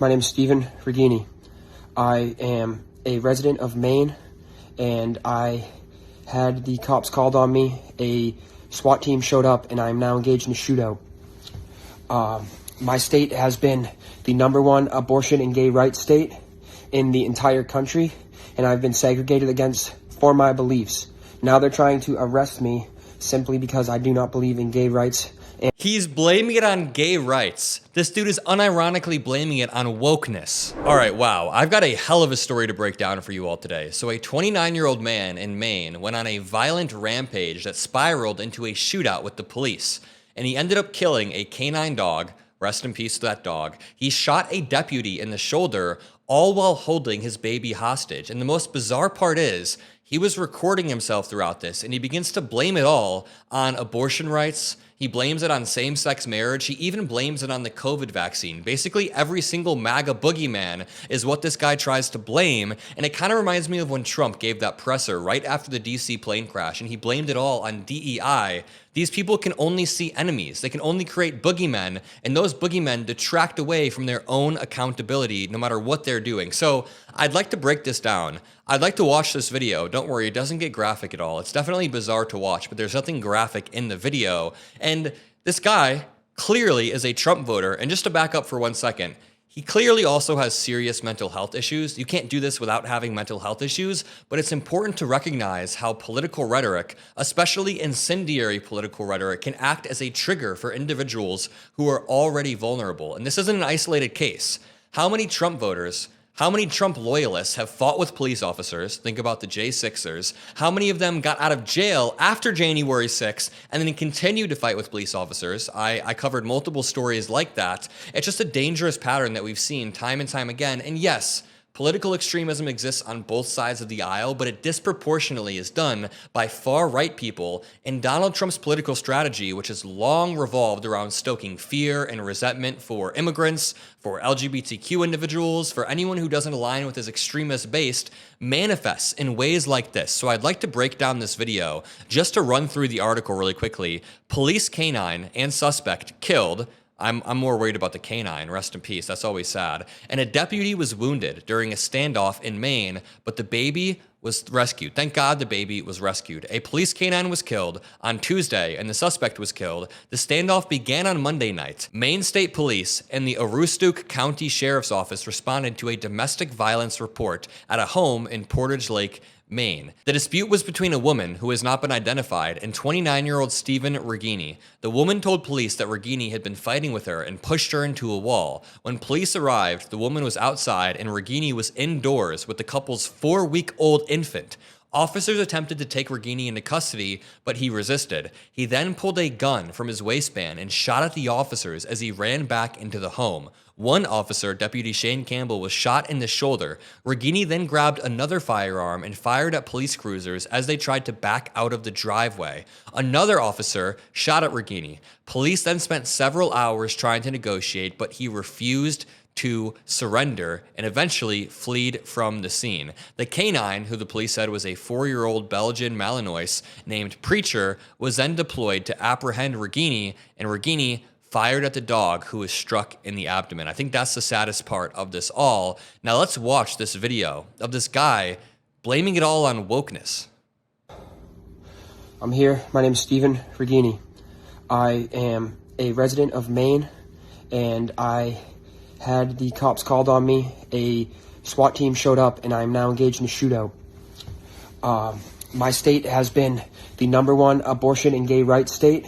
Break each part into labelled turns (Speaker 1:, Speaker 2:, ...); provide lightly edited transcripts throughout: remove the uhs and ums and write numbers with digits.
Speaker 1: my name is Stephen Regini. I am a resident of Maine, and I had the cops called on me. A SWAT team showed up, and I am now engaged in a shootout. My state has been the #1 abortion and gay rights state in the entire country, and I've been segregated against for my beliefs. Now they're trying to arrest me simply because I do not believe in gay rights.
Speaker 2: He's blaming it on gay rights. This dude is unironically blaming it on wokeness. All right, wow. I've got a hell of a story to break down for you all today. So a 29-year-old man in Maine went on a violent rampage that spiraled into a shootout with the police. And he ended up killing a canine dog. Rest in peace to that dog. He shot a deputy in the shoulder, all while holding his baby hostage. And the most bizarre part is, he was recording himself throughout this, and he begins to blame it all on abortion rights. He blames it on same-sex marriage. He even blames it on the COVID vaccine. Basically, every single MAGA boogeyman is what this guy tries to blame, and it kind of reminds me of when Trump gave that presser right after the DC plane crash, and he blamed it all on DEI. These people can only see enemies. They can only create boogeymen, and those boogeymen detract away from their own accountability no matter what they're doing. So I'd like to break this down. I'd like to watch this video. Don't worry, it doesn't get graphic at all. It's definitely bizarre to watch, but there's nothing graphic in the video. And this guy clearly is a Trump voter. And just to back up for 1 second, he clearly also has serious mental health issues. You can't do this without having mental health issues, but it's important to recognize how political rhetoric, especially incendiary political rhetoric, can act as a trigger for individuals who are already vulnerable. And this isn't an isolated case. How many Trump voters, how many Trump loyalists have fought with police officers? Think about the J6ers. How many of them got out of jail after January 6th and then continued to fight with police officers? I covered multiple stories like that. It's just a dangerous pattern that we've seen time and time again. And yes, political extremism exists on both sides of the aisle, but it disproportionately is done by far-right people. And Donald Trump's political strategy, which has long revolved around stoking fear and resentment for immigrants, for LGBTQ individuals, for anyone who doesn't align with his extremist base, manifests in ways like this. So I'd like to break down this video just to run through the article really quickly. Police canine and suspect killed. I'm more worried about the canine, rest in peace, that's always sad. And a deputy was wounded during a standoff in Maine, but the baby was rescued. Thank God the baby was rescued. A police canine was killed on Tuesday, and the suspect was killed. The standoff began on Monday night. Maine State Police and the Aroostook County Sheriff's Office responded to a domestic violence report at a home in Portage Lake, Maine. The dispute was between a woman who has not been identified and 29-year-old Stephen Regini. The woman told police that Regini had been fighting with her and pushed her into a wall. When police arrived, the woman was outside and Regini was indoors with the couple's 4-week-old infant. Officers attempted to take Regini into custody, but he resisted. He then pulled a gun from his waistband and shot at the officers as he ran back into the home. One officer, Deputy Shane Campbell, was shot in the shoulder. Regini then grabbed another firearm and fired at police cruisers as they tried to back out of the driveway. Another officer shot at Regini. Police then spent several hours trying to negotiate, but he refused to surrender and eventually fled from the scene. The canine, who the police said was a 4-year-old Belgian Malinois named Preacher, was then deployed to apprehend Regini, and Regini fired at the dog, who was struck in the abdomen. I think that's the saddest part of this all. Now let's watch this video of this guy blaming it all on wokeness.
Speaker 1: I'm here. My name is Stephen Regini. I am a resident of Maine, and I had the cops called on me. A SWAT team showed up, and I am now engaged in a shootout. My state has been the #1 abortion and gay rights state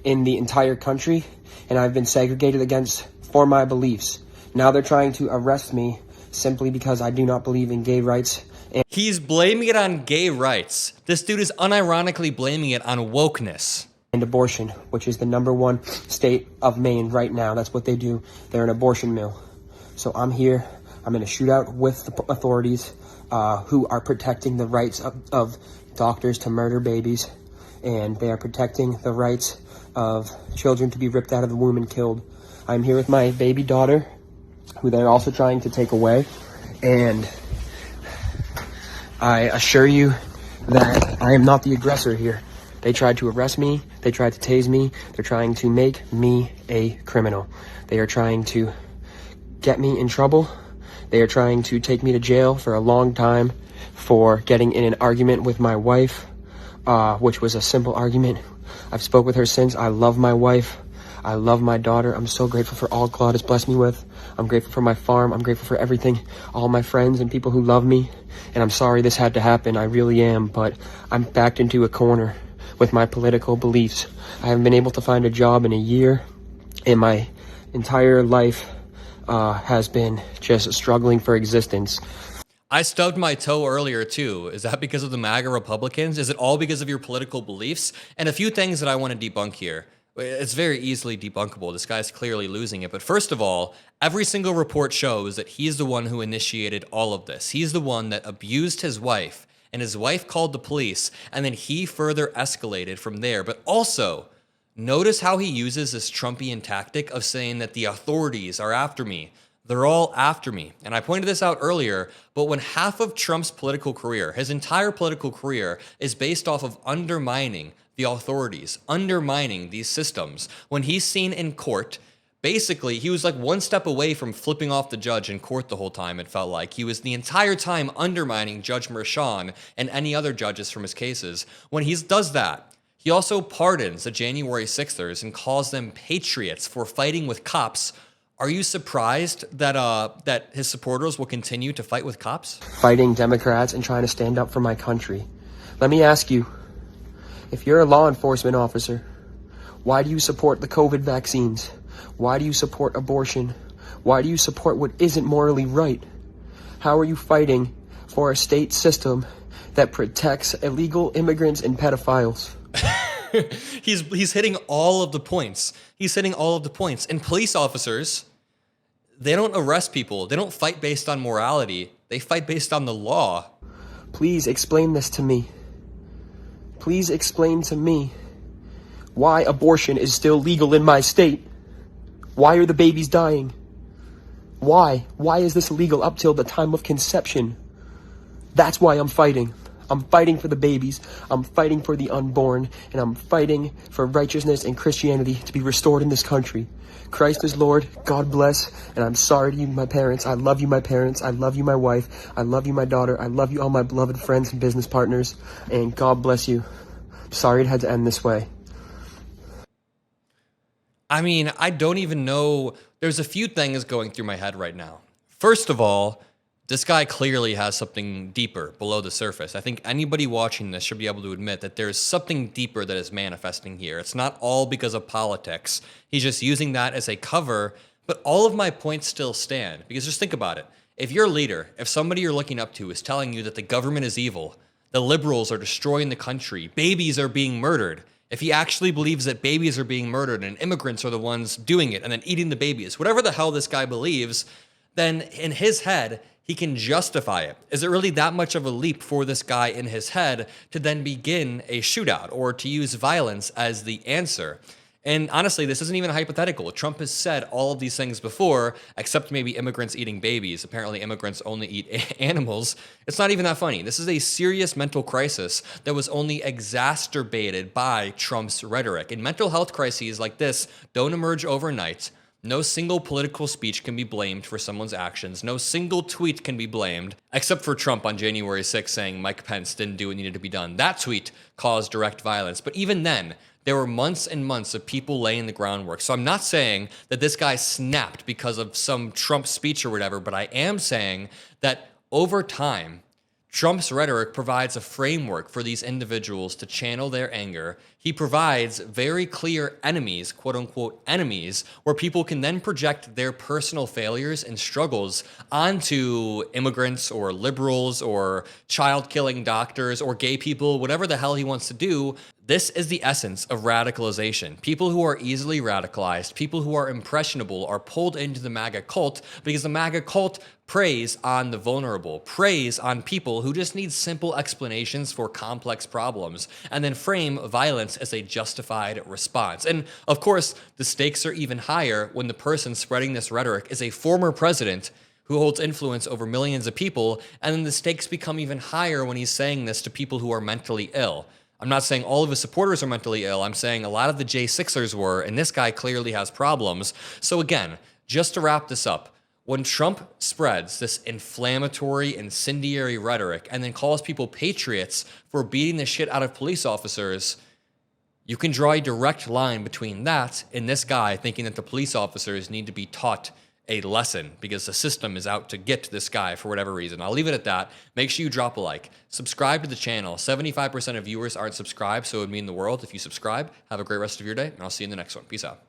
Speaker 1: in the entire country, and I've been segregated against for my beliefs. Now they're trying to arrest me simply because I do not believe in gay rights.
Speaker 2: He's blaming it on gay rights. This dude is unironically blaming it on wokeness.
Speaker 1: And abortion, which is the #1 state of Maine right now. That's what they do. They're an abortion mill. So I'm here. I'm in a shootout with the authorities who are protecting the rights of doctors to murder babies, and they are protecting the rights of children to be ripped out of the womb and killed. I'm here with my baby daughter, who they're also trying to take away, and I assure you that I am not the aggressor here. They tried to arrest me, they tried to tase me, they're trying to make me a criminal. They are trying to get me in trouble. They are trying to take me to jail for a long time for getting in an argument with my wife, which was a simple argument. I've spoke with her since. I love my wife. I love my daughter. I'm so grateful for all God has blessed me with. I'm grateful for my farm. I'm grateful for everything, all my friends and people who love me. And I'm sorry this had to happen. I really am. But I'm backed into a corner with my political beliefs. I haven't been able to find a job in a year. And my entire life has been just struggling for existence.
Speaker 2: I stubbed my toe earlier too. Is that because of the MAGA Republicans? Is it all because of your political beliefs? And a few things that I want to debunk here. It's very easily debunkable. This guy's clearly losing it. But first of all, every single report shows that he's the one who initiated all of this. He's the one that abused his wife, and his wife called the police, and then he further escalated from there. But also, notice how he uses this Trumpian tactic of saying that the authorities are after me. They're all after me. And I pointed this out earlier, but when half of Trump's political career, his entire political career, is based off of undermining the authorities, undermining these systems, when he's seen in court, basically, he was like one step away from flipping off the judge in court the whole time, it felt like. He was the entire time undermining Judge Merchan and any other judges from his cases. When he does that, he also pardons the January 6ers and calls them patriots for fighting with cops. Are you surprised that his supporters will continue to fight with cops?
Speaker 1: Fighting Democrats and trying to stand up for my country. Let me ask you, if you're a law enforcement officer, why do you support the COVID vaccines? Why do you support abortion? Why do you support what isn't morally right? How are you fighting for a state system that protects illegal immigrants and pedophiles?
Speaker 2: He's hitting all of the points. He's hitting all of the points. And police officers, they don't arrest people. They don't fight based on morality. They fight based on the law.
Speaker 1: Please explain this to me. Please explain to me why abortion is still legal in my state. Why are the babies dying? Why? Why is this legal up till the time of conception? That's why I'm fighting. I'm fighting for the babies. I'm fighting for the unborn. And I'm fighting for righteousness and Christianity to be restored in this country. Christ is Lord. God bless. And I'm sorry to you, my parents. I love you, my parents. I love you, my wife. I love you, my daughter. I love you, all my beloved friends and business partners. And God bless you. I'm sorry it had to end this way.
Speaker 2: I mean, I don't even know. There's a few things going through my head right now. First of all, this guy clearly has something deeper below the surface. I think anybody watching this should be able to admit that there's something deeper that is manifesting here. It's not all because of politics. He's just using that as a cover, but all of my points still stand. Because just think about it. If your leader, if somebody you're looking up to is telling you that the government is evil, the liberals are destroying the country, babies are being murdered, if he actually believes that babies are being murdered and immigrants are the ones doing it and then eating the babies, whatever the hell this guy believes, then in his head, he can justify it. Is it really that much of a leap for this guy in his head to then begin a shootout or to use violence as the answer? And honestly, this isn't even hypothetical. Trump has said all of these things before, except maybe immigrants eating babies. Apparently, immigrants only eat animals. It's not even that funny. This is a serious mental crisis that was only exacerbated by Trump's rhetoric. And mental health crises like this don't emerge overnight. No single political speech can be blamed for someone's actions. No single tweet can be blamed, except for Trump on January 6th saying Mike Pence didn't do what needed to be done. That tweet caused direct violence. But even then, there were months and months of people laying the groundwork. So I'm not saying that this guy snapped because of some Trump speech or whatever, but I am saying that over time, Trump's rhetoric provides a framework for these individuals to channel their anger. He provides very clear enemies, quote unquote enemies, where people can then project their personal failures and struggles onto immigrants or liberals or child-killing doctors or gay people, whatever the hell he wants to do. This is the essence of radicalization. People who are easily radicalized, people who are impressionable are pulled into the MAGA cult because the MAGA cult preys on the vulnerable, preys on people who just need simple explanations for complex problems, and then frame violence as a justified response. And of course, the stakes are even higher when the person spreading this rhetoric is a former president who holds influence over millions of people, and then the stakes become even higher when he's saying this to people who are mentally ill. I'm not saying all of his supporters are mentally ill. I'm saying a lot of the J6ers were, and this guy clearly has problems. So again, just to wrap this up, When Trump spreads this inflammatory, incendiary rhetoric and then calls people patriots for beating the shit out of police officers, you can draw a direct line between that and this guy thinking that the police officers need to be taught a lesson because the system is out to get this guy for whatever reason. I'll leave it at that. Make sure you drop a like. Subscribe to the channel. 75% of viewers aren't subscribed, so it would mean the world if you subscribe. Have a great rest of your day, and I'll see you in the next one. Peace out.